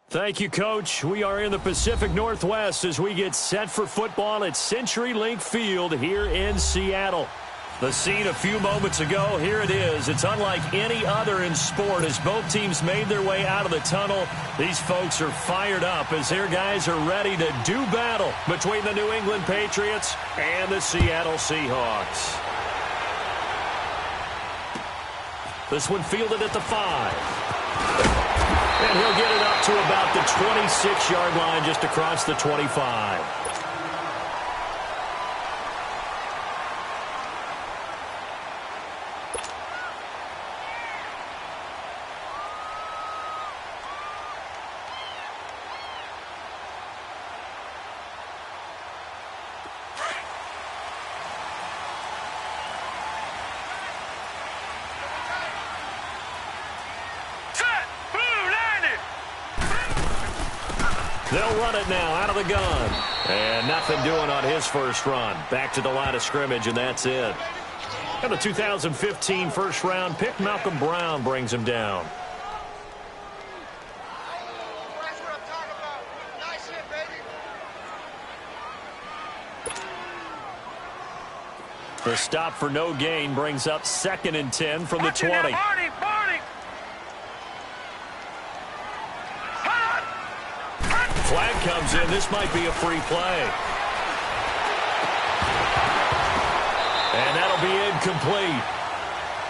Thank you, Coach. We are in the Pacific Northwest as we get set for football at CenturyLink Field here in Seattle. The scene a few moments ago, here it is. It's unlike any other in sport as both teams made their way out of the tunnel. These folks are fired up as their guys are ready to do battle between the New England Patriots and the Seattle Seahawks. This one fielded at the 5. And he'll get it up to about the 26-yard line, just across the 25. They'll run it now out of the gun. And nothing doing on his first run. Back to the line of scrimmage, and that's it. And the 2015 first-round pick, Malcolm Brown, brings him down. That's what I'm talking about. Nice hit, baby. The stop for no gain brings up 2nd and 10 from the 20. Flag comes in. This might be a free play. And that'll be incomplete.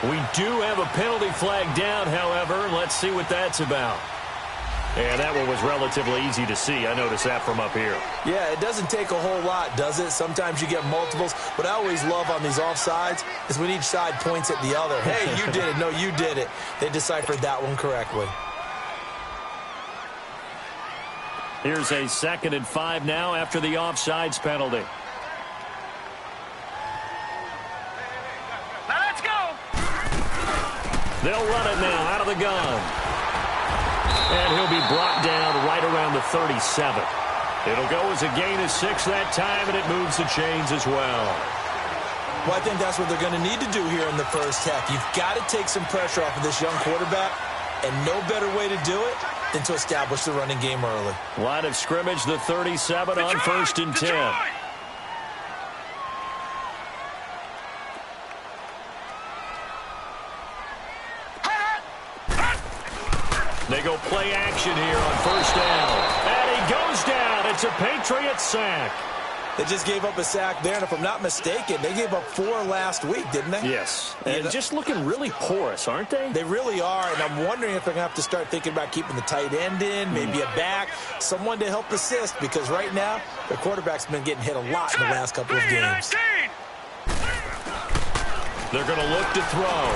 We do have a penalty flag down, however. Let's see what that's about. And that one was relatively easy to see. I noticed that from up here. Yeah, it doesn't take a whole lot, does it? Sometimes you get multiples. What I always love on these offsides is when each side points at the other. Hey, you did it. No, you did it. They deciphered that one correctly. Here's a 2nd and 5 now after the offsides penalty. Now let's go. They'll run it now out of the gun. And he'll be brought down right around the 37. It'll go as a gain of 6 that time, and it moves the chains as well. Well, I think that's what they're going to need to do here in the first half. You've got to take some pressure off of this young quarterback, and no better way to do it than to establish the running game early. Line of scrimmage, the 37 on 1st and 10. They go play action here on 1st down. And he goes down. It's a Patriot sack. They just gave up a sack there, and if I'm not mistaken, they gave up 4 last week, didn't they? Yes, and just looking really porous, aren't they? They really are, and I'm wondering if they're going to have to start thinking about keeping the tight end in, maybe a back, someone to help assist, because right now, their quarterback's been getting hit a lot in the last couple of games. They're going to look to throw.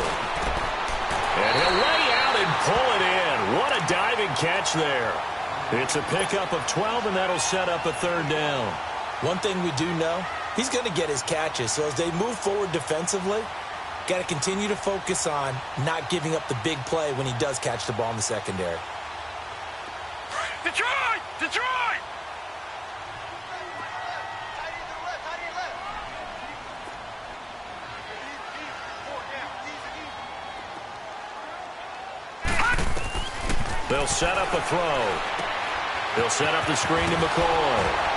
And he'll lay out and pull it in. What a diving catch there. It's a pickup of 12, and that'll set up a 3rd down. One thing we do know, he's going to get his catches. So as they move forward defensively, got to continue to focus on not giving up the big play when he does catch the ball in the secondary. Detroit! Detroit! They'll set up a throw. They'll set up the screen to McCoy.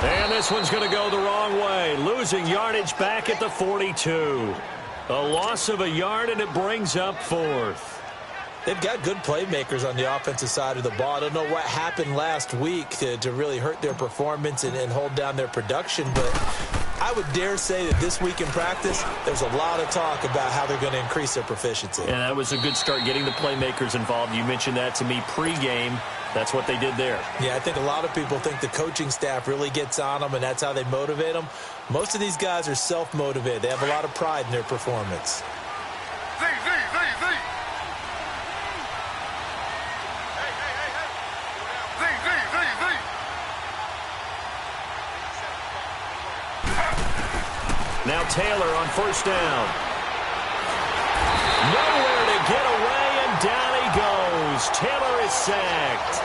And this one's going to go the wrong way. Losing yardage back at the 42. A loss of a yard, and it brings up 4th. They've got good playmakers on the offensive side of the ball. I don't know what happened last week to really hurt their performance and hold down their production, but I would dare say that this week in practice, there's a lot of talk about how they're going to increase their proficiency. And that was a good start getting the playmakers involved. You mentioned that to me pregame. That's what they did there. Yeah, I think a lot of people think the coaching staff really gets on them, and that's how they motivate them. Most of these guys are self-motivated. They have a lot of pride in their performance. Now Taylor on 1st down. Nowhere to get away, and down he goes. Taylor is sacked.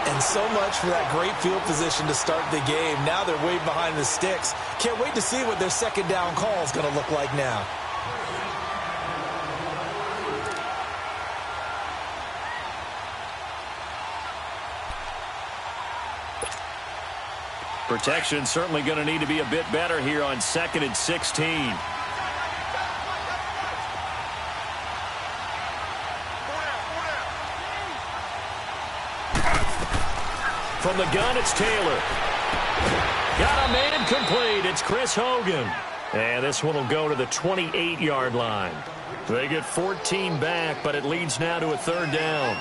And so much for that great field position to start the game. Now they're way behind the sticks. Can't wait to see what their 2nd down call is going to look like now. Protection certainly going to need to be a bit better here on 2nd and 16. From the gun, it's Taylor. Got a man complete. It's Chris Hogan. And this one will go to the 28-yard line. They get 14 back, but it leads now to a 3rd down.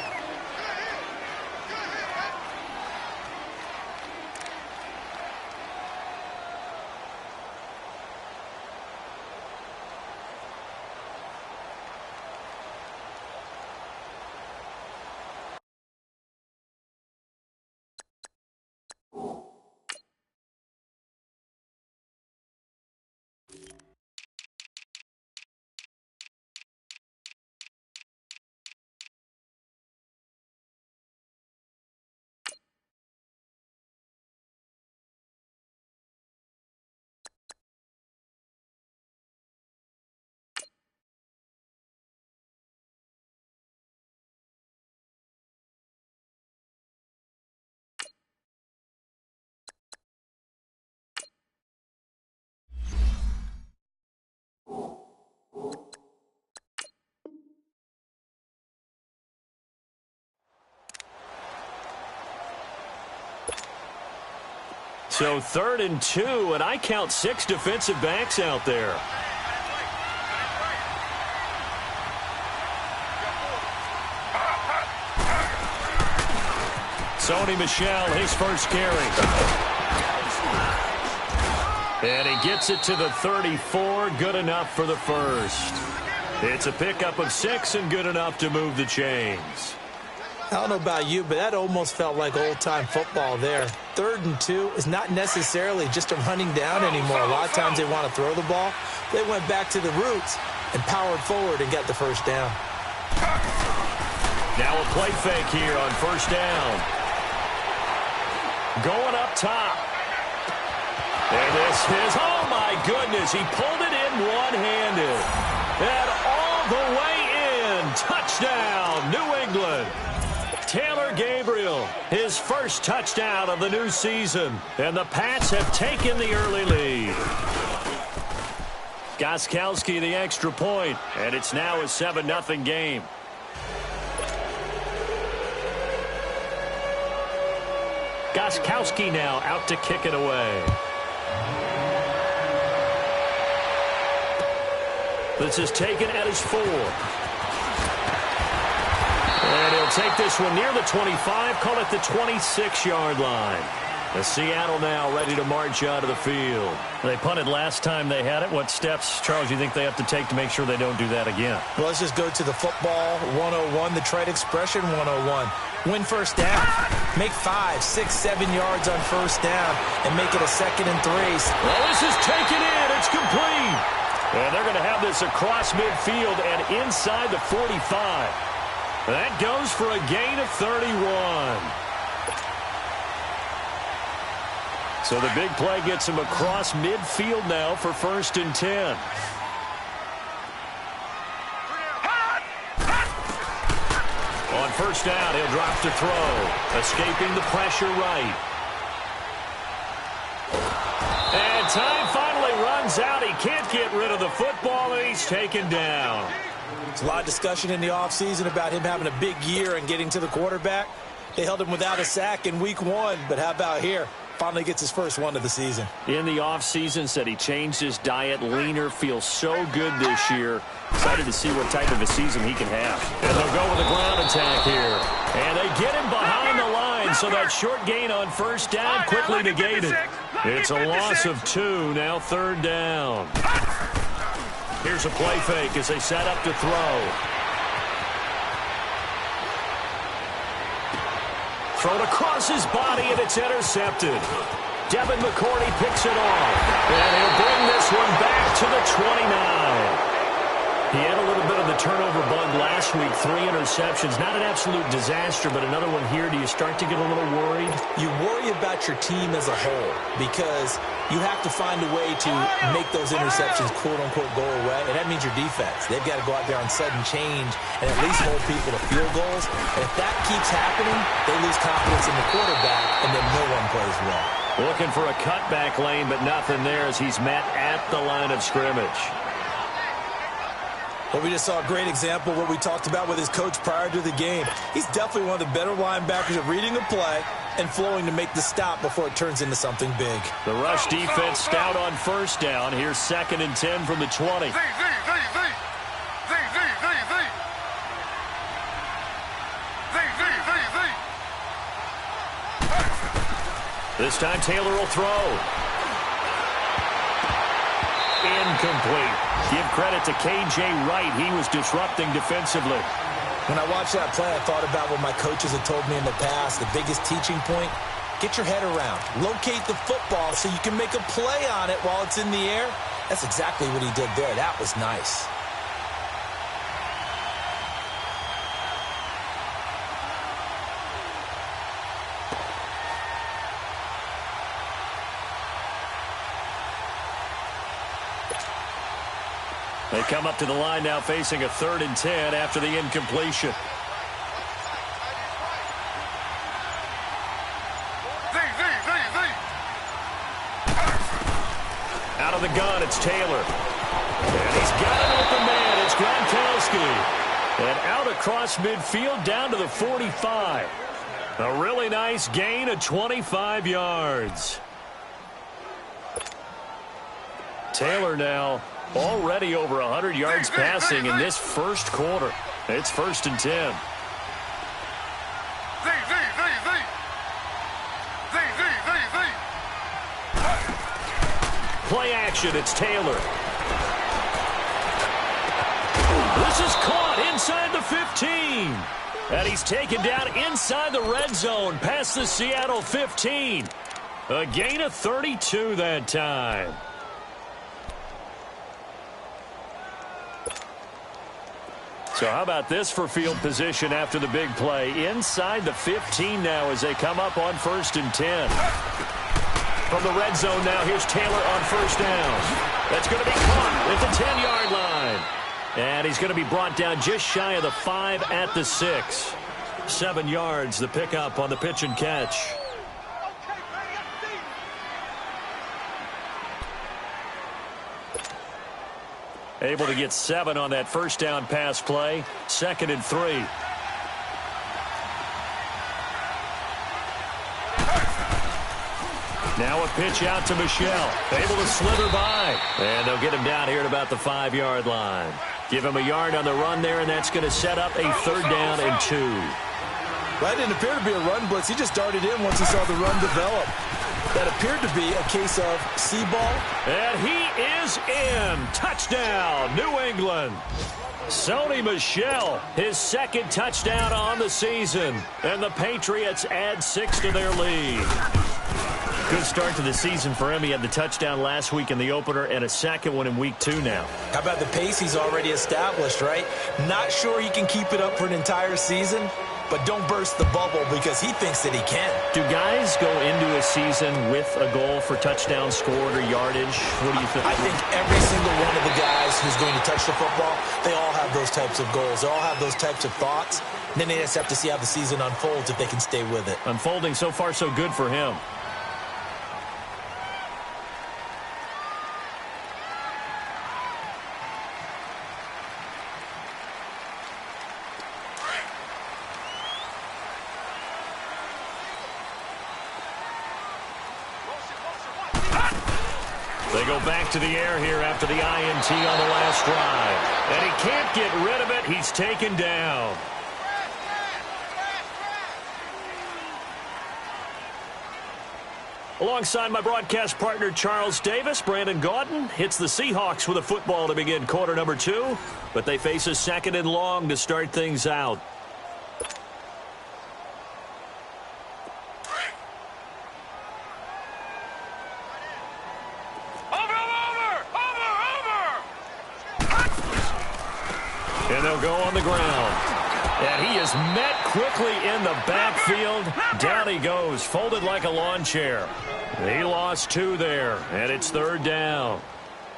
So 3rd and 2, and I count 6 defensive backs out there. Sony Michel, his first carry. And he gets it to the 34, good enough for the first. It's a pickup of 6 and good enough to move the chains. I don't know about you, but that almost felt like old-time football there. 3rd and 2 is not necessarily just a running down anymore. A lot of times they want to throw the ball. They went back to the roots and powered forward and got the first down. Now a play fake here on 1st down. Going up top. And this is, oh my goodness, he pulled it in one-handed. And all the way in. Touchdown, New England. Taylor Gabriel, his first touchdown of the new season. And the Pats have taken the early lead. Gostkowski the extra point, and it's now a 7-0 game. Gostkowski now out to kick it away. This is taken at his 4. And he'll take this one near the 25, call it the 26-yard line. The Seattle now ready to march out of the field. They punted last time they had it. What steps, Charles, you think they have to take to make sure they don't do that again? Well, let's just go to the football 101, the trade expression 101. Win first down. Make 5, 6, 7 yards on first down and make it a 2nd and 3. Well, this is taken in. It's complete. And they're going to have this across midfield and inside the 45. That goes for a gain of 31. So the big play gets him across midfield now for 1st and 10. On 1st down, he'll drop to throw. Escaping the pressure right. And time finally runs out. He can't get rid of the football, and he's taken down. There's a lot of discussion in the offseason about him having a big year and getting to the quarterback. They held him without a sack in week 1, but how about here? Finally gets his first one of the season. In the offseason, said he changed his diet, leaner, feels so good this year. Excited to see what type of a season he can have. And they'll go with a ground attack here. And they get him behind the line, so that short gain on 1st down quickly negated. It's a loss of 2, now 3rd down. Here's a play fake as they set up to throw. Thrown across his body, and it's intercepted. Devin McCourty picks it off. And he'll bring this one back to the 29. He had a little bit of the turnover bug last week, 3 interceptions. Not an absolute disaster, but another one here. Do you start to get a little worried? You worry about your team as a whole because you have to find a way to make those interceptions, quote-unquote, go away, and that means your defense. They've got to go out there on sudden change and at least hold people to field goals. And if that keeps happening, they lose confidence in the quarterback, and then no one plays well. Looking for a cutback lane, but nothing there as he's met at the line of scrimmage. Well, we just saw a great example of what we talked about with his coach prior to the game. He's definitely one of the better linebackers at reading a play and flowing to make the stop before it turns into something big. The rush defense stout on first down. Here's 2nd and 10 from the 20. This time Taylor will throw. Incomplete. Give credit to K.J. Wright. He was disrupting defensively. When I watched that play, I thought about what my coaches had told me in the past. The biggest teaching point, get your head around. Locate the football so you can make a play on it while it's in the air. That's exactly what he did there. That was nice. They come up to the line now facing a 3rd and 10 after the incompletion. Out of the gun, it's Taylor. And he's got an open man. It's Gronkowski. And out across midfield down to the 45. A really nice gain of 25 yards. Taylor now already over 100 yards passing in this first quarter. It's 1st and 10. Play action, it's Taylor. This is caught inside the 15. And he's taken down inside the red zone past the Seattle 15. A gain of 32 that time. So how about this for field position after the big play? Inside the 15 now as they come up on 1st and 10. From the red zone now, here's Taylor on 1st down. That's going to be caught at the 10-yard line. And he's going to be brought down just shy of the 5 at the 6. 7 yards, the pickup on the pitch and catch. Able to get 7 on that 1st down pass play. 2nd and 3. Now a pitch out to Michelle. Able to slither by. And they'll get him down here at about the 5-yard line. Give him a yard on the run there, and that's going to set up a 3rd down and 2. That didn't appear to be a run blitz. He just darted in once he saw the run develop. That appeared to be a case of see ball. And he is in. Touchdown, New England. Sony Michel, his 2nd touchdown on the season. And the Patriots add 6 to their lead. Good start to the season for him. He had the touchdown last week in the opener and a 2nd one in week 2 now. How about the pace he's already established, right? Not sure he can keep it up for an entire season, but don't burst the bubble because he thinks that he can. Do guys go into a season with a goal for touchdown scored or yardage? What do you think? I think every single one of the guys who's going to touch the football, they all have those types of goals. They all have those types of thoughts. And then they just have to see how the season unfolds if they can stay with it. Unfolding so far so good for him. They go back to the air here after the INT on the last drive. And he can't get rid of it. He's taken down. Alongside my broadcast partner, Charles Davis, Brandon Gaudin hits the Seahawks with a football to begin quarter number 2. But they face a 2nd and long to start things out. And they'll go on the ground. And he is met quickly in the backfield. Down he goes, folded like a lawn chair. He lost 2 there, and it's 3rd down.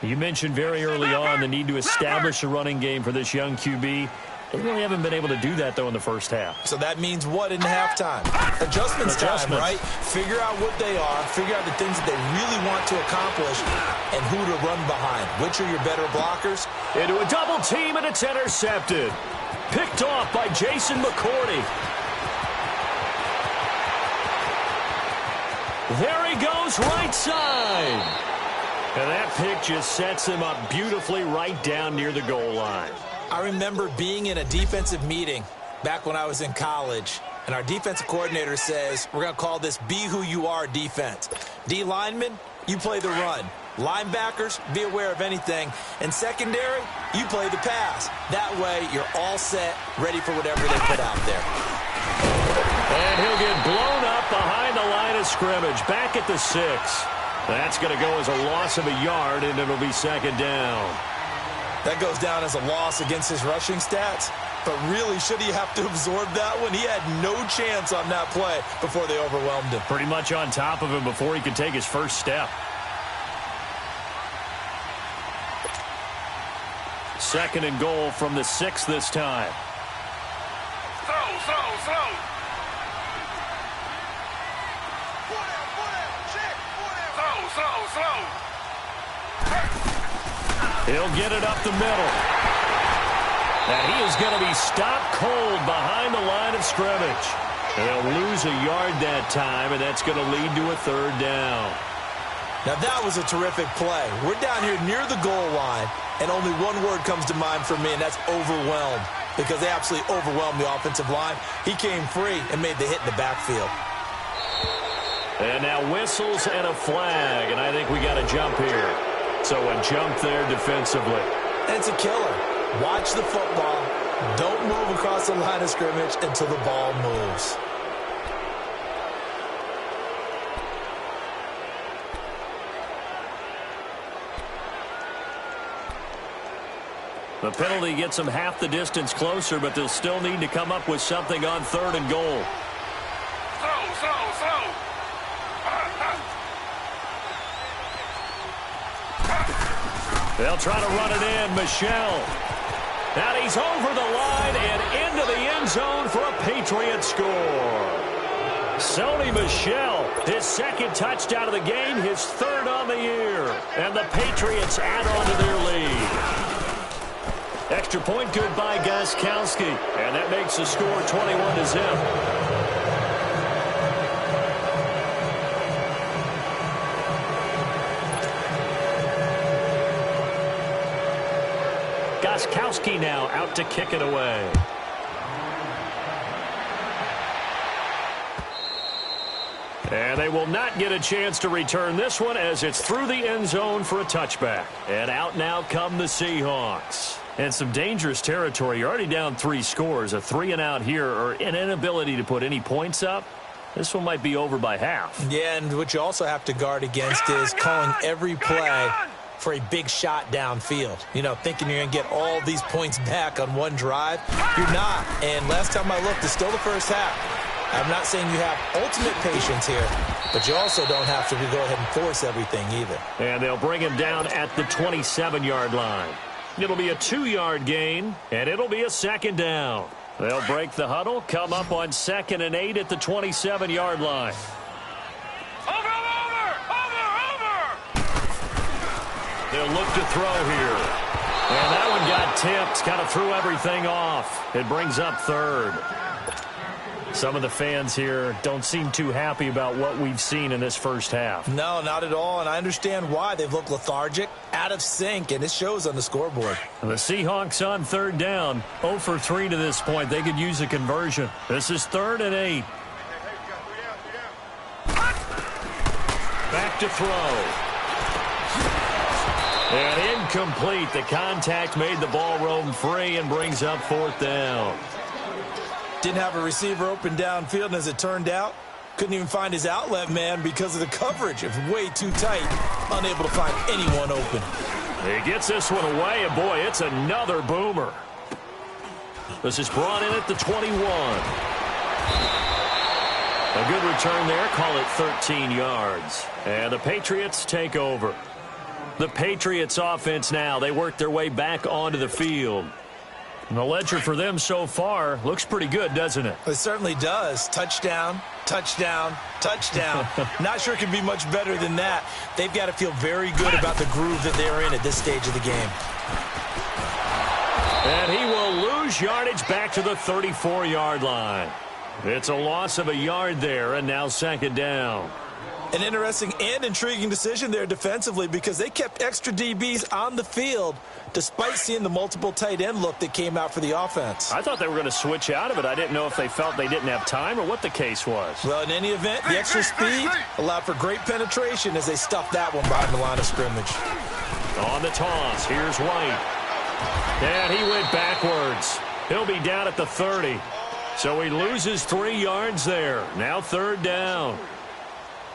You mentioned very early on the need to establish a running game for this young QB. They really haven't been able to do that, though, in the first half. So that means what in halftime? Adjustments time, right? Figure out what they are, figure out the things that they really want to accomplish, and who to run behind. Which are your better blockers? Into a double team, and it's intercepted. Picked off by Jason McCourty. There he goes, right side. And that pick just sets him up beautifully right down near the goal line. I remember being in a defensive meeting back when I was in college, and our defensive coordinator says, we're going to call this Be Who You Are defense. D linemen, you play the run. Linebackers, be aware of anything. And secondary, you play the pass. That way, you're all set, ready for whatever they put out there. And he'll get blown up behind the line of scrimmage, back at the 6. That's going to go as a loss of a yard, and it'll be 2nd down. That goes down as a loss against his rushing stats. But really, should he have to absorb that one? He had no chance on that play before they overwhelmed him. Pretty much on top of him before he could take his first step. 2nd and goal from the 6 this time. Throw. He'll get it up the middle. And he is going to be stopped cold behind the line of scrimmage. They'll lose a yard that time, and that's going to lead to a 3rd down. Now, that was a terrific play. We're down here near the goal line, and only one word comes to mind for me, and that's overwhelmed, because they absolutely overwhelmed the offensive line. He came free and made the hit in the backfield. And now whistles and a flag, and I think we got a jump here. So a jump there defensively. And it's a killer. Watch the football. Don't move across the line of scrimmage until the ball moves. The penalty gets them half the distance closer, but they'll still need to come up with something on 3rd and goal. Throw. They'll try to run it in. Michel. And he's over the line and into the end zone for a Patriot score. Sony Michel, his 2nd touchdown of the game, his 3rd on the year. And the Patriots add on to their lead. Extra point good by Gostkowski. And that makes the score 21-0. Gostkowski now out to kick it away. And they will not get a chance to return this one as it's through the end zone for a touchback. And out now come the Seahawks. And some dangerous territory. You're already down 3 scores. A 3-and-out here, or an inability to put any points up. This one might be over by half. Yeah, and what you also have to guard against is calling every play for a big shot downfield. You know, thinking you're going to get all these points back on one drive. You're not. And last time I looked, it's still the first half. I'm not saying you have ultimate patience here, but you also don't have to go ahead and force everything either. And they'll bring him down at the 27-yard line. It'll be a 2-yard gain, and it'll be a 2nd down. They'll break the huddle, come up on 2nd and 8 at the 27-yard line. Over! They'll look to throw here. And that one got tipped, kind of threw everything off. It brings up 3rd. Some of the fans here don't seem too happy about what we've seen in this first half. No, not at all, and I understand why. They've looked lethargic, out of sync, and it shows on the scoreboard. The Seahawks on 3rd down, 0 for 3 to this point. They could use a conversion. This is 3rd and 8. Back to throw. And incomplete. The contact made the ball roam free and brings up 4th down. Didn't have a receiver open downfield, and as it turned out, couldn't even find his outlet man because of the coverage. It was way too tight, unable to find anyone open. He gets this one away, and boy, it's another boomer. This is brought in at the 21. A good return there. Call it 13 yards. And the Patriots take over. The Patriots offense now. They work their way back onto the field. And the ledger for them so far looks pretty good, doesn't it? It certainly does. Touchdown, touchdown, touchdown. Not sure it can be much better than that. They've got to feel very good about the groove that they're in at this stage of the game. And he will lose yardage back to the 34-yard line. It's a loss of a yard there, and now second down. An interesting and intriguing decision there defensively because they kept extra DBs on the field despite seeing the multiple tight end look that came out for the offense. I thought they were going to switch out of it. I didn't know if they felt they didn't have time or what the case was. Well, in any event, the extra speed allowed for great penetration as they stuffed that one behind the line of scrimmage. On the toss, here's White. And he went backwards. He'll be down at the 30. So he loses 3 yards there. Now third down.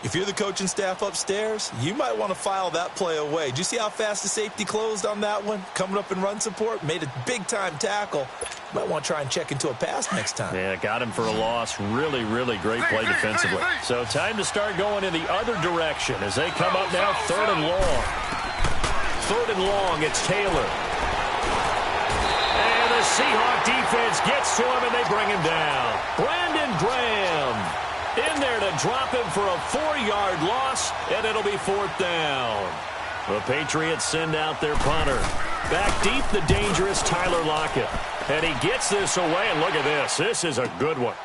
If you're the coaching staff upstairs, you might want to file that play away. Did you see how fast the safety closed on that one? Coming up in run support, made a big-time tackle. Might want to try and check into a pass next time. Yeah, got him for a loss. Really, really great play defensively. So time to start going in the other direction as they come up now third and long. Third and long, it's Taylor. And the Seahawk defense gets to him, and they bring him down. Brandon Graham in there to drop him for a 4-yard loss, and it'll be fourth down. The Patriots send out their punter. Back deep, the dangerous Tyler Lockett. And he gets this away, and look at this. This is a good one.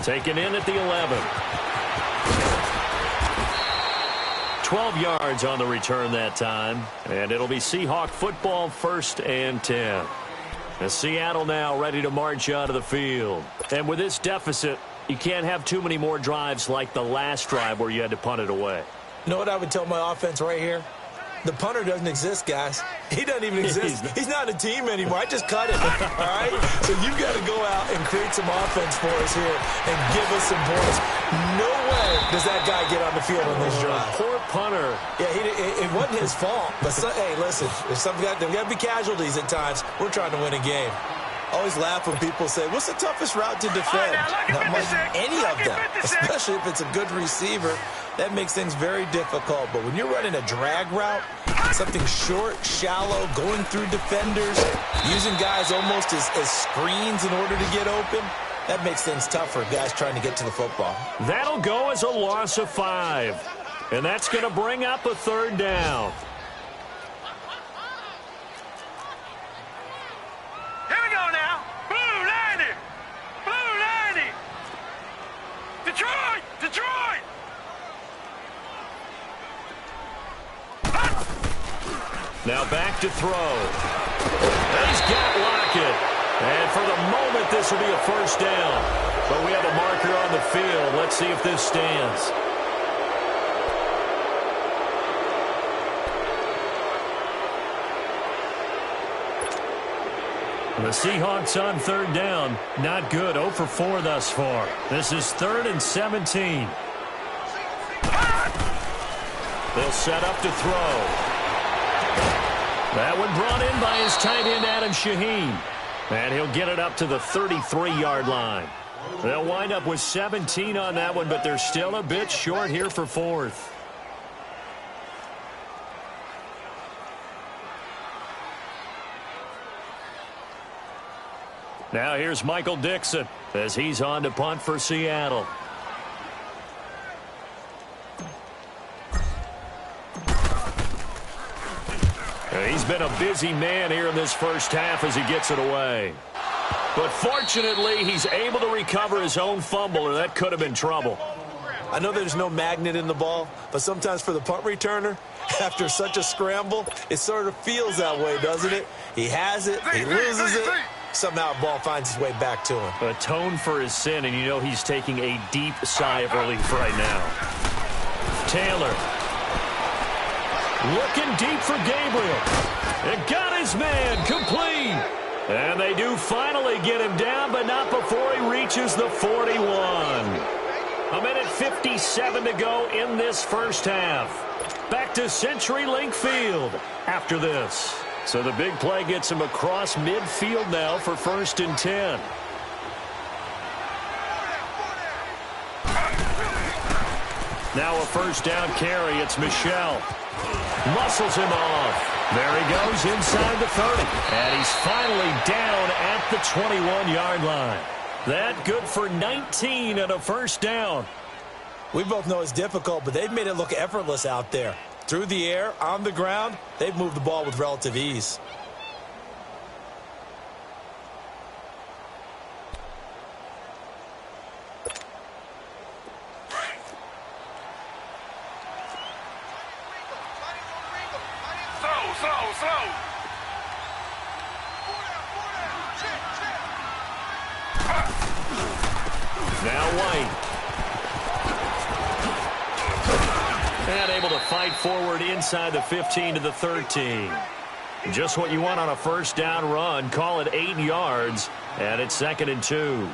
Taken in at the 11. 12 yards on the return that time, and it'll be Seahawk football, 1st and 10. And Seattle now ready to march out of the field. And with this deficit, you can't have too many more drives like the last drive where you had to punt it away. You know what I would tell my offense right here? The punter doesn't exist, guys. He doesn't even exist. He's not a team anymore. I just cut him, all right? So you've got to go out and create some offense for us here and give us some points. No way does that guy get on the field on this drive. Poor punter. Yeah, it wasn't his fault. But, hey, listen, there's got to be casualties at times. We're trying to win a game. I always laugh when people say, what's the toughest route to defend? Not much any of them, especially if it's a good receiver. That makes things very difficult. But when you're running a drag route, something short, shallow, going through defenders, using guys almost as screens in order to get open, that makes things tough for guys trying to get to the football. That'll go as a loss of 5. And that's going to bring up a third down. Here we go now. Blue 90. Blue 90. Detroit. Detroit. Now back to throw. He's got Lockett. And for the moment, this will be a first down. But we have a marker on the field. Let's see if this stands. The Seahawks on third down. Not good. 0 for 4 thus far. This is 3rd and 17. They'll set up to throw. That one brought in by his tight end, Adam Shaheen. And he'll get it up to the 33-yard line. They'll wind up with 17 on that one, but they're still a bit short here for 4th. Now here's Michael Dixon as he's on to punt for Seattle. He's been a busy man here in this first half as he gets it away. But fortunately, he's able to recover his own fumble, or that could have been trouble. I know there's no magnet in the ball, but sometimes for the punt returner, after such a scramble, it sort of feels that way, doesn't it? He has it, he loses it, somehow the ball finds its way back to him. Atone for his sin, and you know he's taking a deep sigh of relief right now. Taylor. Looking deep for Gabriel. It got his man complete. And they do finally get him down, but not before he reaches the 41. 1:57 to go in this first half. Back to CenturyLink Field after this. So the big play gets him across midfield now for 1st and 10. Now a 1st down carry. It's Michel. Muscles him off. There he goes inside the 30. And he's finally down at the 21-yard line. That good for 19 and a 1st down. We both know it's difficult, but they've made it look effortless out there. Through the air, on the ground, they've moved the ball with relative ease. Slow. Now White. And able to fight forward inside the 15 to the 13. Just what you want on a 1st down run. Call it 8 yards. And it's 2nd and 2.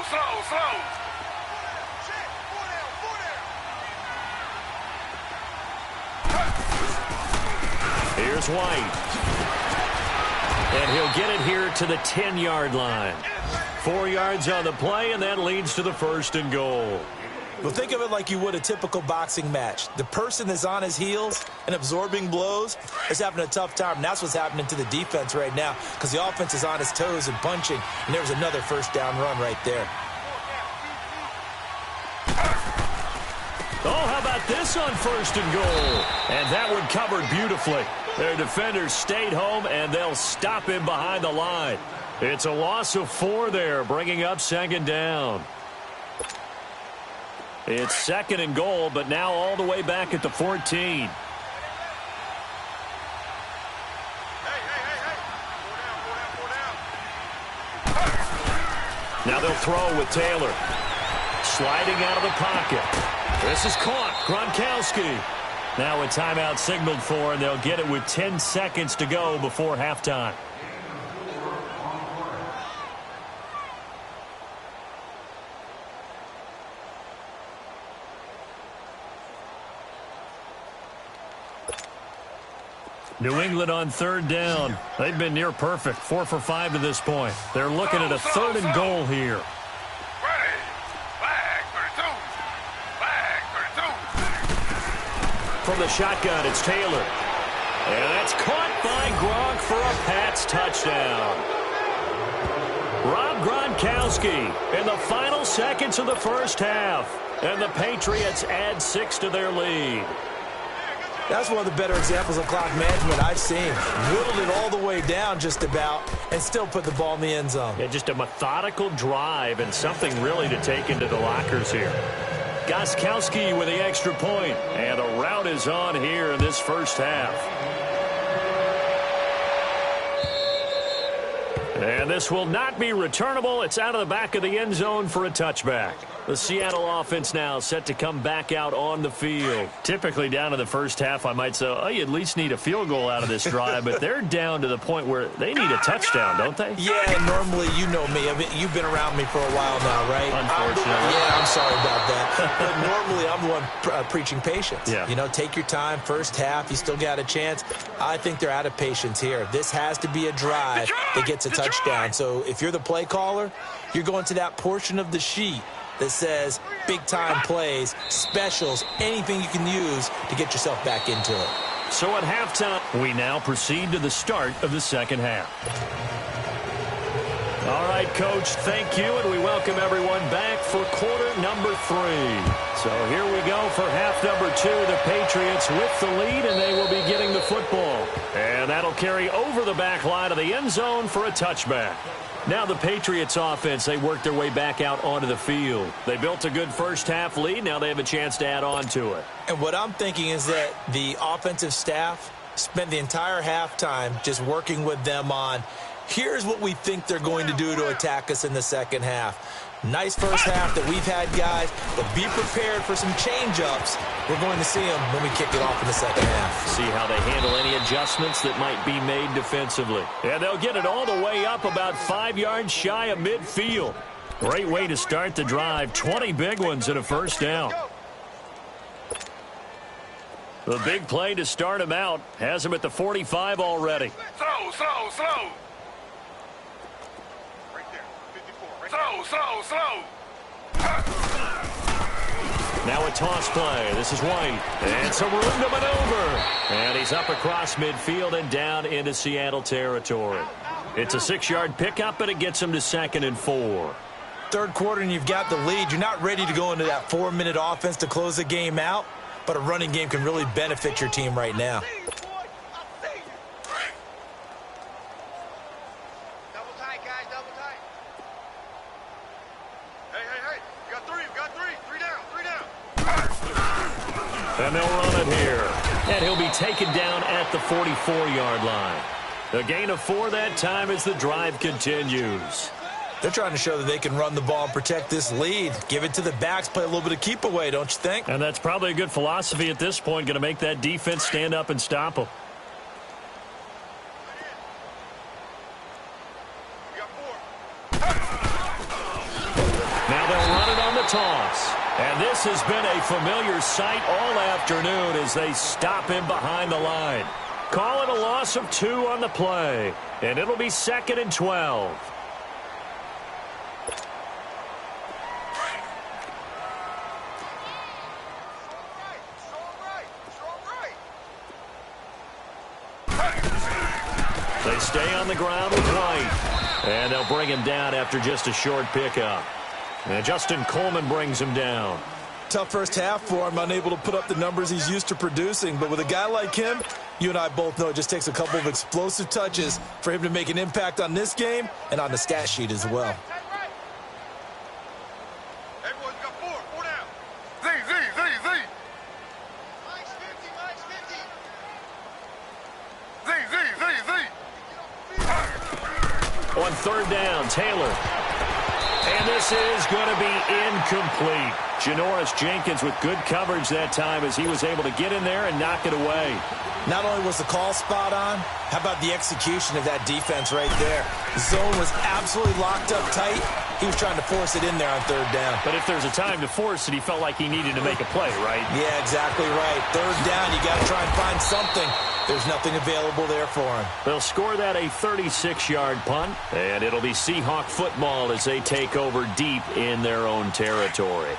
Slow. Here's White. And he'll get it here to the 10-yard line. 4 yards on the play, and that leads to the 1st and goal. Well, think of it like you would a typical boxing match. The person that's on his heels and absorbing blows is having a tough time. And that's what's happening to the defense right now because the offense is on his toes and punching. And there's another 1st down run right there. Oh, how about this on 1st and goal? And that one covered beautifully. Their defenders stayed home, and they'll stop him behind the line. It's a loss of 4 there, bringing up 2nd down. It's 2nd and goal, but now all the way back at the 14. Hey. Now they'll throw with Taylor. Sliding out of the pocket. This is caught. Gronkowski. Now a timeout signaled for, and they'll get it with 10 seconds to go before halftime. New England on 3rd down. They've been near perfect. 4 for 5 to this point. They're looking at a 3rd and goal here. From the shotgun, it's Taylor. And that's caught by Gronk for a Pats touchdown. Rob Gronkowski in the final seconds of the 1st half. And the Patriots add 6 to their lead. That's one of the better examples of clock management I've seen. Whittled it all the way down just about and still put the ball in the end zone. Yeah, just a methodical drive and something really to take into the lockers here. Gostkowski with the extra point. And a rout is on here in this 1st half. And this will not be returnable. It's out of the back of the end zone for a touchback. The Seattle offense now set to come back out on the field. Typically down in the 1st half, I might say, oh, you at least need a field goal out of this drive, but they're down to the point where they need a touchdown, don't they? Yeah, normally, you know me. I mean, you've been around me for a while now, right? Unfortunately. I'm sorry about that. But normally, I'm the one preaching patience. Yeah. You know, take your time. 1st half, you still got a chance. I think they're out of patience here. This has to be a drive that gets a touchdown. So if you're the play caller, you're going to that portion of the sheet that says big-time plays, specials, anything you can use to get yourself back into it. So at halftime, we now proceed to the start of the 2nd half. All right, Coach, thank you, and we welcome everyone back for quarter number 3. So here we go for half number 2. The Patriots with the lead, and they will be getting the football. And that'll carry over the back line of the end zone for a touchback. Now the Patriots offense, they work their way back out onto the field. They built a good 1st half lead. Now they have a chance to add on to it. And what I'm thinking is that the offensive staff spent the entire halftime just working with them on, here's what we think they're going to do to attack us in the 2nd half. Nice first half that we've had, guys, but be prepared for some change-ups. We're going to see them when we kick it off in the second half. See how they handle any adjustments that might be made defensively. And they'll get it all the way up about 5 yards shy of midfield. Great way to start the drive. 20 big ones and a first down. The big play to start him out has him at the 45 already. Slow. Slow. Now a toss play. This is White. And some room to maneuver. And he's up across midfield and down into Seattle territory. It's a 6-yard pickup, and it gets him to 2nd and 4. Third quarter, and you've got the lead. You're not ready to go into that 4-minute offense to close the game out, but a running game can really benefit your team right now. And they'll run it here. And he'll be taken down at the 44-yard line. A gain of 4 that time as the drive continues. They're trying to show that they can run the ball and protect this lead. Give it to the backs, play a little bit of keep away, don't you think? And that's probably a good philosophy at this point, going to make that defense stand up and stop them. Now they'll run it on the toss. And this has been a familiar sight all afternoon as they stop him behind the line. Call it a loss of 2 on the play. And it'll be 2nd and 12. They stay on the ground with White. And they'll bring him down after just a short pickup. And Justin Coleman brings him down. Tough first half for him, unable to put up the numbers he's used to producing. But with a guy like him, you and I both know it just takes a couple of explosive touches for him to make an impact on this game and on the stat sheet as well. Everyone's got 4 down. Z. Max 50. Z. On 3rd down, Taylor. And this is going to be incomplete. Janoris Jenkins with good coverage that time as he was able to get in there and knock it away. Not only was the call spot on, how about the execution of that defense right there? The zone was absolutely locked up tight. He was trying to force it in there on 3rd down. But if there's a time to force it, he felt like he needed to make a play, right? Yeah, exactly right. 3rd down, you got to try and find something. There's nothing available there for him. They'll score that a 36-yard punt, and it'll be Seahawk football as they take over deep in their own territory.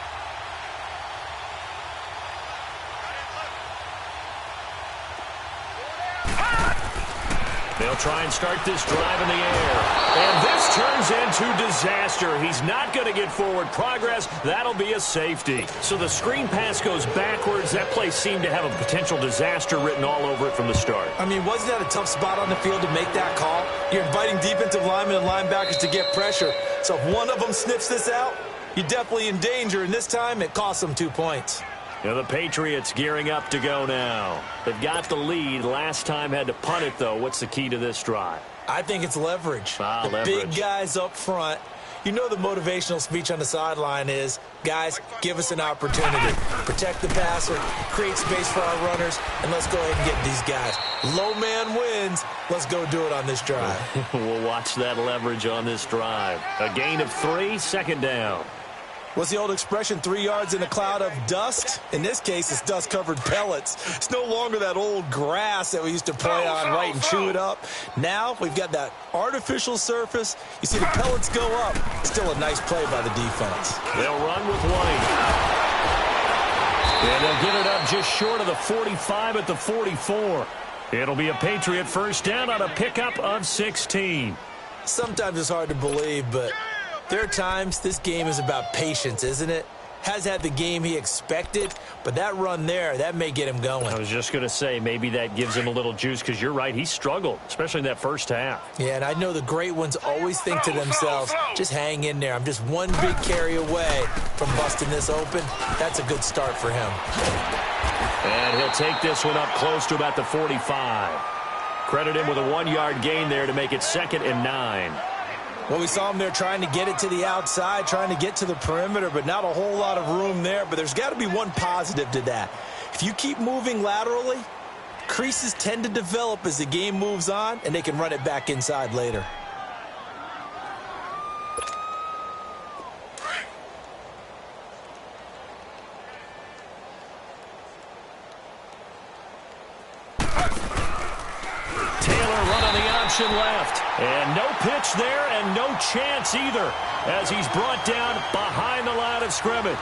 They'll try and start this drive in the air. And this turns into disaster. He's not going to get forward progress. That'll be a safety. So the screen pass goes backwards. That play seemed to have a potential disaster written all over it from the start. I mean, wasn't that a tough spot on the field to make that call? You're inviting defensive linemen and linebackers to get pressure. So if one of them sniffs this out, you're definitely in danger. And this time, it cost them 2 points. Now the Patriots gearing up to go now. They've got the lead. Last time had to punt it, though. What's the key to this drive? I think it's leverage. Leverage. Big guys up front. You know the motivational speech on the sideline is, guys, give us an opportunity. Protect the passer, create space for our runners, and let's go ahead and get these guys. Low man wins. Let's go do it on this drive. We'll watch that leverage on this drive. A gain of 3, 2nd down. What's the old expression, 3 yards in a cloud of dust? In this case, it's dust-covered pellets. It's no longer that old grass that we used to play on, right, and chew it up. Now we've got that artificial surface. You see the pellets go up. Still a nice play by the defense. They'll run with White. And they'll get it up just short of the 45 at the 44. It'll be a Patriot first down on a pickup of 16. Sometimes it's hard to believe, but there are times this game is about patience, isn't it? Has had the game he expected, but that run there, that may get him going. I was just going to say, maybe that gives him a little juice, because you're right, he struggled, especially in that first half. Yeah, and I know the great ones always think to themselves, just hang in there. I'm just one big carry away from busting this open. That's a good start for him. And he'll take this one up close to about the 45. Credit him with a 1-yard gain there to make it 2nd and 9. Well, we saw him there trying to get it to the outside, trying to get to the perimeter, but not a whole lot of room there. But there's got to be one positive to that. If you keep moving laterally, creases tend to develop as the game moves on, and they can run it back inside later. Left, and no pitch there, and no chance either, as he's brought down behind the line of scrimmage.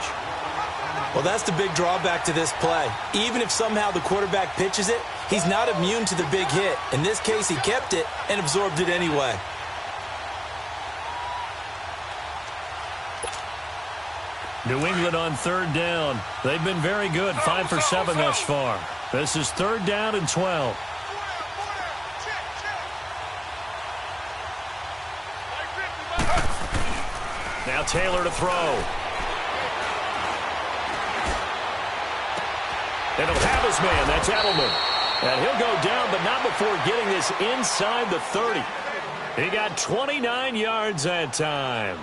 Well, that's the big drawback to this play. Even if somehow the quarterback pitches it, he's not immune to the big hit. In this case, he kept it and absorbed it anyway. New England on third down. They've been very good, 5 for 7 thus far. This is 3rd down and 12. Now Taylor to throw. And he'll have his man. That's Edelman. And he'll go down, but not before getting this inside the 30. He got 29 yards that time.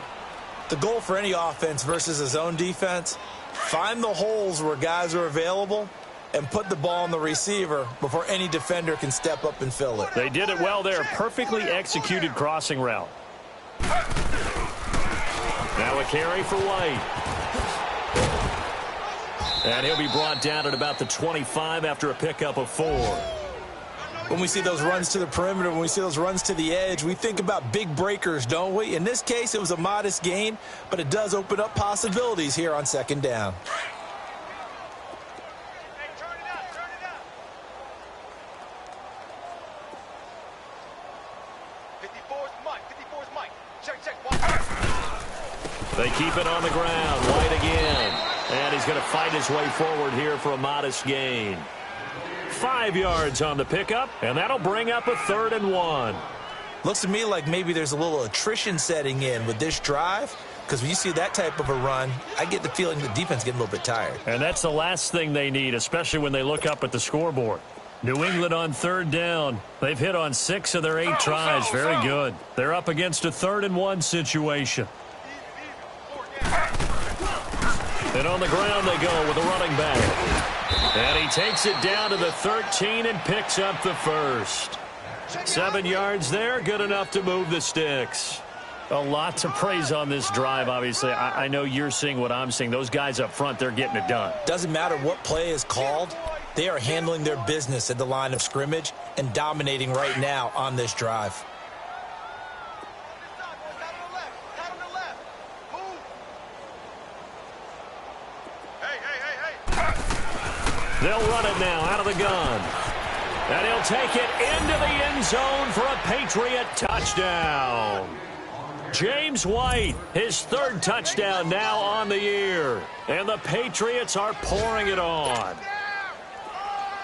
The goal for any offense versus a zone defense, find the holes where guys are available and put the ball on the receiver before any defender can step up and fill it. They did it well there. Perfectly executed crossing route. Now a carry for White. And he'll be brought down at about the 25 after a pickup of 4. When we see those runs to the perimeter, when we see those runs to the edge, we think about big breakers, don't we? In this case, it was a modest gain, but it does open up possibilities here on 2nd down. They keep it on the ground. White again. And he's going to fight his way forward here for a modest gain. 5 yards on the pickup, and that'll bring up a 3rd and 1. Looks to me like maybe there's a little attrition setting in with this drive, because when you see that type of a run, I get the feeling the defense getting a little bit tired. And that's the last thing they need, especially when they look up at the scoreboard. New England on 3rd down. They've hit on 6 of their 8 tries. Very good. They're up against a 3rd and 1 situation. And on the ground they go with a running back. And he takes it down to the 13 and picks up the 1st. 7 yards there, good enough to move the sticks. A lot to praise on this drive, obviously. I know you're seeing what I'm seeing. Those guys up front, they're getting it done. Doesn't matter what play is called. They are handling their business at the line of scrimmage and dominating right now on this drive. They'll run it now out of the gun. And he'll take it into the end zone for a Patriot touchdown. James White, his 3rd touchdown now on the year. And the Patriots are pouring it on.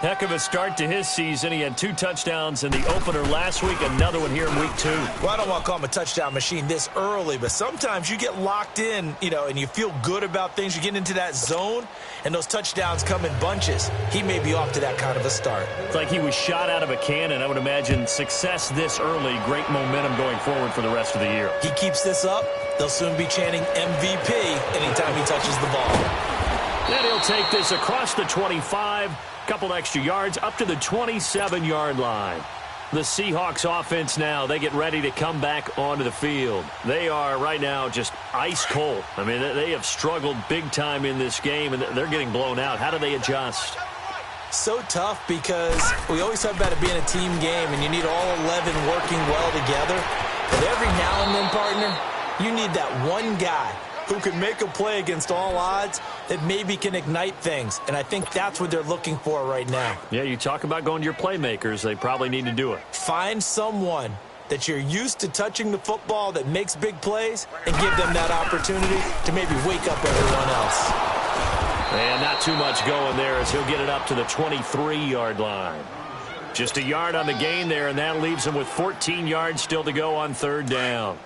Heck of a start to his season. He had 2 touchdowns in the opener last week, another one here in week 2. Well, I don't want to call him a touchdown machine this early, but sometimes you get locked in, and you feel good about things. You get into that zone, and those touchdowns come in bunches. He may be off to that kind of a start. It's like he was shot out of a cannon. I would imagine success this early, great momentum going forward for the rest of the year. He keeps this up, they'll soon be chanting MVP anytime he touches the ball. Then he'll take this across the 25, couple extra yards up to the 27-yard line. The Seahawks offense now, they get ready to come back onto the field. They are right now just ice cold. I mean, they have struggled big time in this game, and they're getting blown out. How do they adjust? So tough because we always talk about it being a team game, and you need all 11 working well together. But every now and then, partner, you need that one guy who can make a play against all odds that maybe can ignite things. And I think that's what they're looking for right now. Yeah, you talk about going to your playmakers. They probably need to do it. Find someone that you're used to touching the football that makes big plays and give them that opportunity to maybe wake up everyone else. And not too much going there as he'll get it up to the 23-yard line. Just a yard on the gain there, and that leaves him with 14 yards still to go on 3rd down.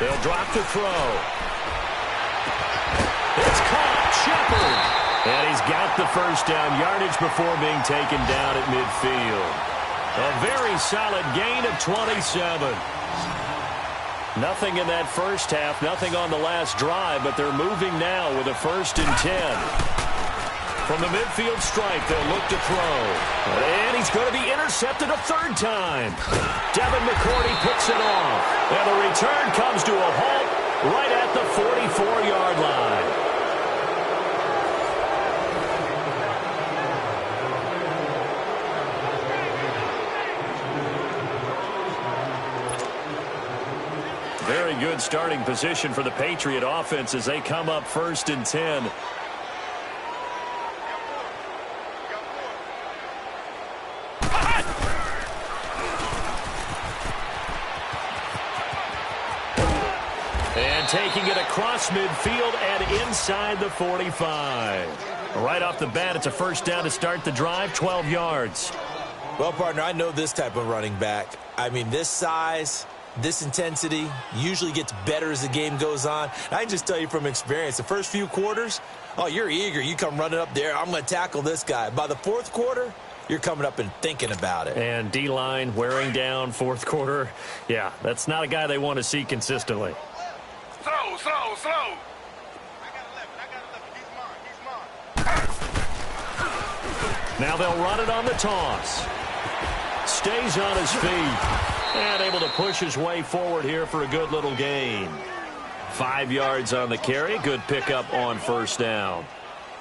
They'll drop the throw. It's caught. Shepard. And he's got the first down yardage before being taken down at midfield. A very solid gain of 27. Nothing in that first half, nothing on the last drive, but they're moving now with a 1st and 10. From the midfield stripe, they'll look to throw. And he's going to be intercepted a 3rd time. Devin McCourty picks it off. And the return comes to a halt right at the 44-yard line. Very good starting position for the Patriot offense as they come up 1st and 10. And taking it across midfield and inside the 45. Right off the bat, it's a 1st down to start the drive, 12 yards. Well, partner, I know this type of running back. I mean, this size, this intensity usually gets better as the game goes on. And I can just tell you from experience, the first few quarters, oh, you're eager. You come running up there, I'm going to tackle this guy. By the 4th quarter, you're coming up and thinking about it. And D-line wearing down 4th quarter. Yeah, that's not a guy they want to see consistently. Slow. Now they'll run it on the toss. Stays on his feet. And able to push his way forward here for a good little gain. 5 yards on the carry. Good pickup on 1st down.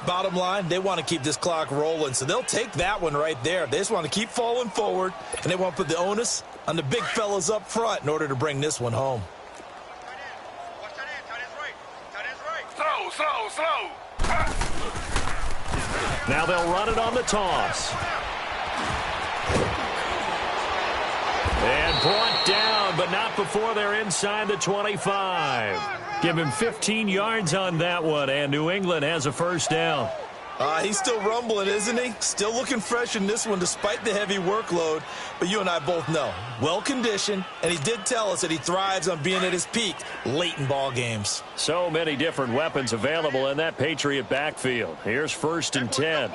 Bottom line, they want to keep this clock rolling, so they'll take that one right there. They just want to keep falling forward, and they want to put the onus on the big fellas up front in order to bring this one home. Slow. Now they'll run it on the toss. And brought down, but not before they're inside the 25. Give him 15 yards on that one, and New England has a 1st down. He's still rumbling, isn't he? Still looking fresh in this one despite the heavy workload. But you and I both know, well-conditioned, and he did tell us that he thrives on being at his peak late in ball games. So many different weapons available in that Patriot backfield. Here's 1st and 10.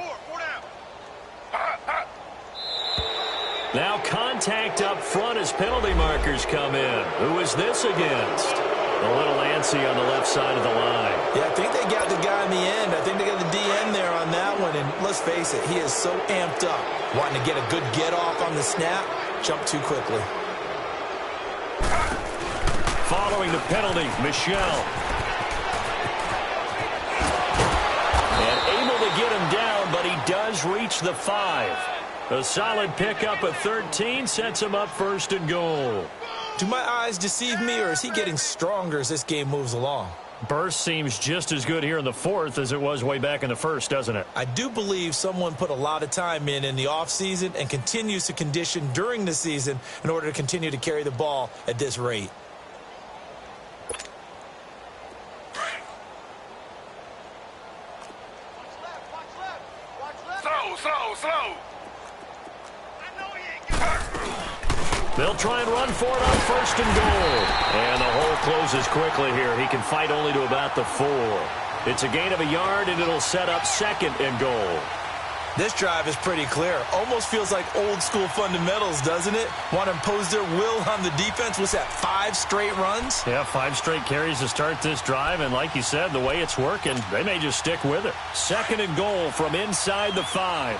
Now contact up front as penalty markers come in. Who is this against? A little antsy on the left side of the line. Yeah, I think they got the guy in the end. I think they got the DN there on that one. And let's face it, he is so amped up, wanting to get a good get-off on the snap, jump too quickly. Following the penalty, Michelle. And able to get him down, but he does reach the 5. A solid pickup of 13 sets him up 1st and goal. Do my eyes deceive me, or is he getting stronger as this game moves along? Burst seems just as good here in the 4th as it was way back in the 1st, doesn't it? I do believe someone put a lot of time in the offseason and continues to condition during the season in order to continue to carry the ball at this rate. Slow. They'll try and run for it on 1st and goal. And the hole closes quickly here. He can fight only to about the 4. It's a gain of a yard, and it'll set up 2nd and goal. This drive is pretty clear. Almost feels like old-school fundamentals, doesn't it? Want to impose their will on the defense. What's that, 5 straight runs? Yeah, 5 straight carries to start this drive. And like you said, the way it's working, they may just stick with it. 2nd and goal from inside the 5.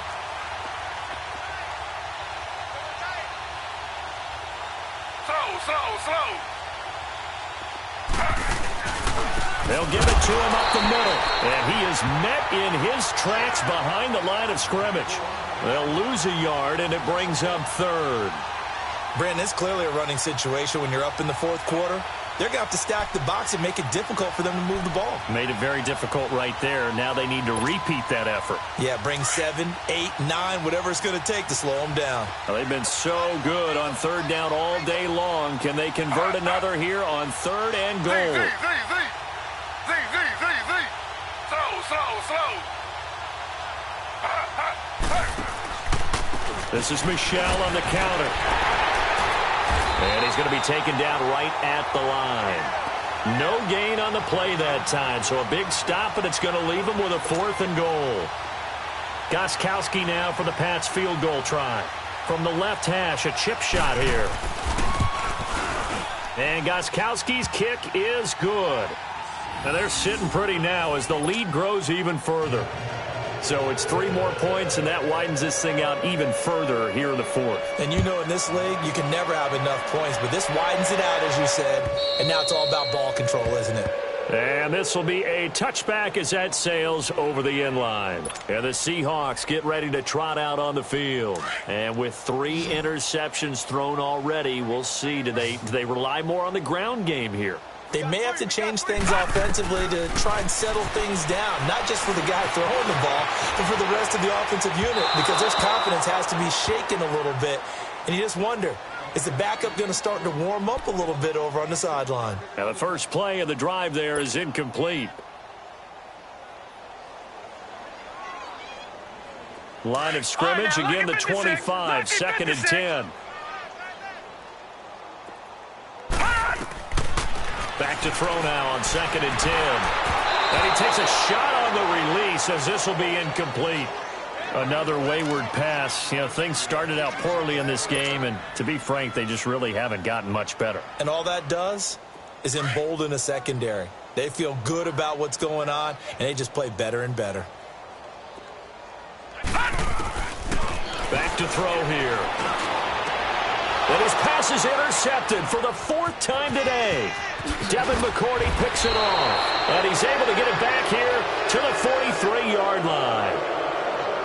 Slow. They'll give it to him up the middle. And he is met in his tracks behind the line of scrimmage. They'll lose a yard, and it brings up 3rd. Brandon, it's clearly a running situation when you're up in the 4th quarter. They're going to have to stack the box and make it difficult for them to move the ball. Made it very difficult right there. Now they need to repeat that effort. Yeah, bring 7, 8, 9, whatever it's going to take to slow them down. Well, they've been so good on 3rd down all day long. Can they convert another here on 3rd and goal? Z. Slow. This is Michelle on the counter. And he's going to be taken down right at the line. No gain on the play that time, so a big stop, and it's going to leave them with a 4th and goal. Gostkowski now for the Pats field goal try. From the left hash, a chip shot here. And Gostkowski's kick is good. Now they're sitting pretty now as the lead grows even further. So it's 3 more points, and that widens this thing out even further here in the 4th. And you know in this league, you can never have enough points, but this widens it out, as you said, and now it's all about ball control, isn't it? And this will be a touchback as that sails over the end line. And the Seahawks get ready to trot out on the field. And with 3 interceptions thrown already, we'll see, do they rely more on the ground game here? They may have to change things offensively to try and settle things down, not just for the guy throwing the ball, but for the rest of the offensive unit, because their confidence has to be shaken a little bit. And you just wonder, is the backup going to start to warm up a little bit over on the sideline? Now the first play of the drive there is incomplete. Line of scrimmage, again the 25, 2nd and 10. Back to throw now on 2nd and 10. And he takes a shot on the release as this will be incomplete. Another wayward pass. You know, things started out poorly in this game, and to be frank, they just really haven't gotten much better. And all that does is embolden a secondary. They feel good about what's going on, and they just play better and better. Back to throw here. And his pass is intercepted for the 4th time today. Devin McCourty picks it off. And he's able to get it back here to the 43-yard line.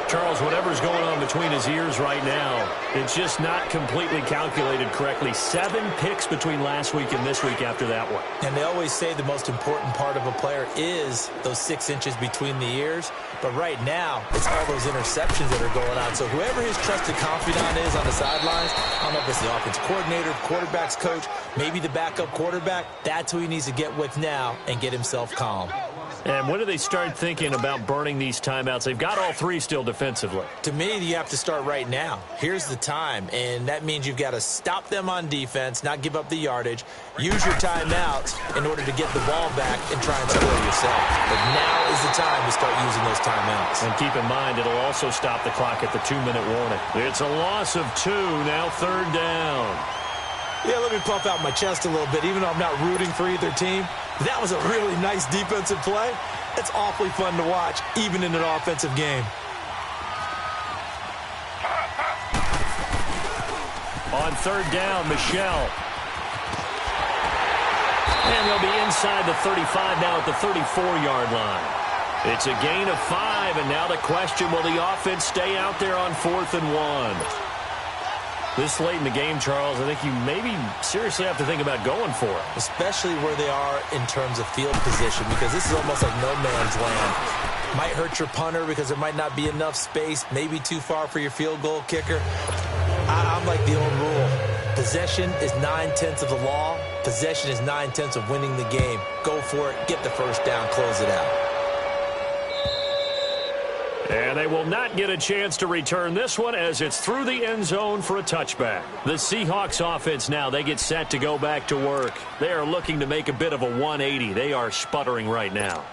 Charles, whatever's going on between his ears right now, it's just not completely calculated correctly. 7 picks between last week and this week after that one. And they always say the most important part of a player is those 6 inches between the ears. But right now, it's all those interceptions that are going on. So whoever his trusted confidant is on the sidelines, I don't know if it's the offensive coordinator, quarterback's coach, maybe the backup quarterback, that's who he needs to get with now and get himself calm. And when do they start thinking about burning these timeouts? They've got all 3 still defensively. To me, you have to start right now. Here's the time, and that means you've got to stop them on defense, not give up the yardage, use your timeouts in order to get the ball back and try and score yourself. But now is the time to start using those timeouts. And keep in mind, it'll also stop the clock at the 2-minute warning. It's a loss of 2, now 3rd down. Yeah, let me pump out my chest a little bit, even though I'm not rooting for either team. That was a really nice defensive play. It's awfully fun to watch, even in an offensive game. On 3rd down, Michelle. And they'll be inside the 35 now at the 34-yard line. It's a gain of 5, and now the question, will the offense stay out there on 4th and 1? This late in the game, Charles, I think you maybe seriously have to think about going for it. Especially where they are in terms of field position, because this is almost like no man's land. Might hurt your punter because there might not be enough space, maybe too far for your field goal kicker. I'm like the old rule. Possession is 9/10 of the law. Possession is 9/10 of winning the game. Go for it, get the first down, close it out. And they will not get a chance to return this one as it's through the end zone for a touchback. The Seahawks offense now, they get set to go back to work. They are looking to make a bit of a 180. They are sputtering right now.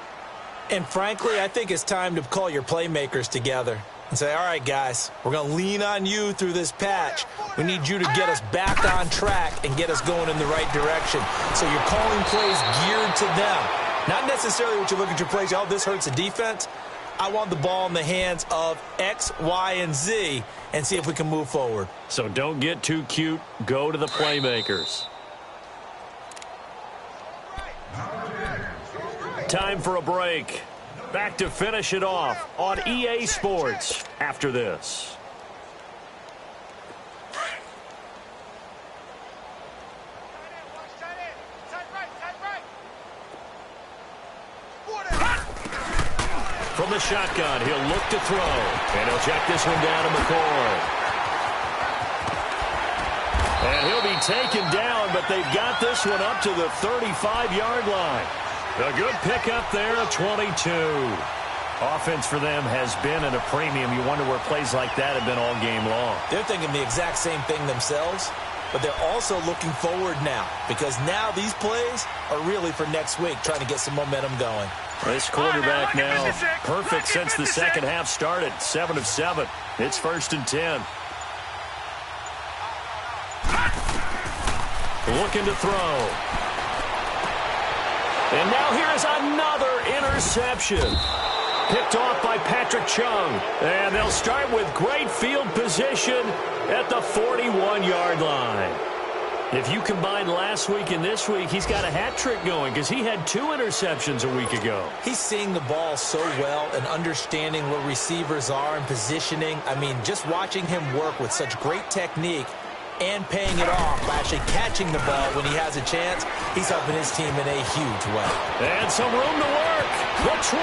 And frankly, I think it's time to call your playmakers together and say, all right, guys, we're going to lean on you through this patch. We need you to get us back on track and get us going in the right direction. So you're calling plays geared to them. Not necessarily what you look at your plays, oh, this hurts the defense. I want the ball in the hands of X, Y, and Z and see if we can move forward. So don't get too cute. Go to the playmakers. Time for a break. Back to finish it off on EA Sports after this. From the shotgun, he'll look to throw. And he'll check this one down to McCoy. And he'll be taken down, but they've got this one up to the 35-yard line. A good pickup there, a 22. Offense for them has been at a premium. You wonder where plays like that have been all game long. They're thinking the exact same thing themselves. but they're also looking forward now because now these plays are really for next week, trying to get some momentum going. This quarterback now perfect since the second half started. 7 of 7. It's 1st and 10. Looking to throw. And now here is another interception. Picked off by Patrick Chung. And they'll start with great field position at the 41-yard line. If you combine last week and this week, he's got a hat trick going because he had 2 interceptions a week ago. He's seeing the ball so well and understanding where receivers are and positioning. I mean, just watching him work with such great technique and paying it off by actually catching the ball when he has a chance, he's helping his team in a huge way. And some room to work. The 20.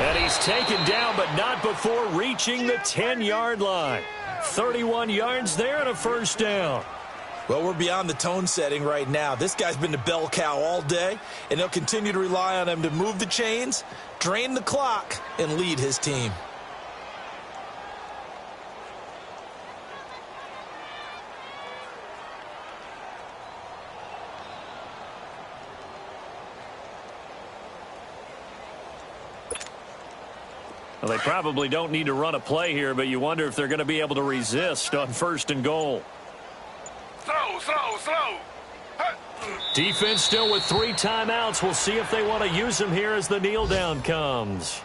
And he's taken down, but not before reaching the 10-yard line. 31 yards there and a 1st down. Well, we're beyond the tone setting right now. This guy's been the bell cow all day, and they'll continue to rely on him to move the chains, drain the clock, and lead his team. Well, they probably don't need to run a play here, but you wonder if they're going to be able to resist on 1st and goal. Slow. Defense still with 3 timeouts. We'll see if they want to use them here as the kneel down comes.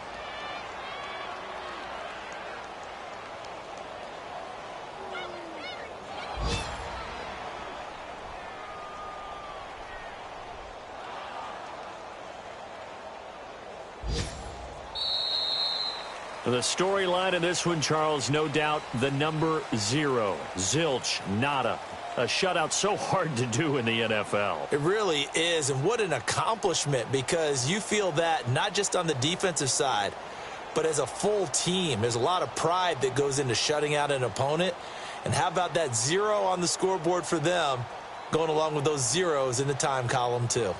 The storyline in this one, Charles, no doubt the number 0. Zilch, nada. A shutout so hard to do in the NFL. It really is, and what an accomplishment, because you feel that not just on the defensive side, but as a full team. There's a lot of pride that goes into shutting out an opponent. And how about that 0 on the scoreboard for them, going along with those zeros in the time column too.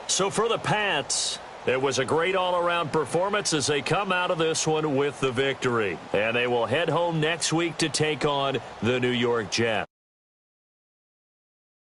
So for the Pats, it was a great all-around performance as they come out of this one with the victory. And they will head home next week to take on the New York Jets.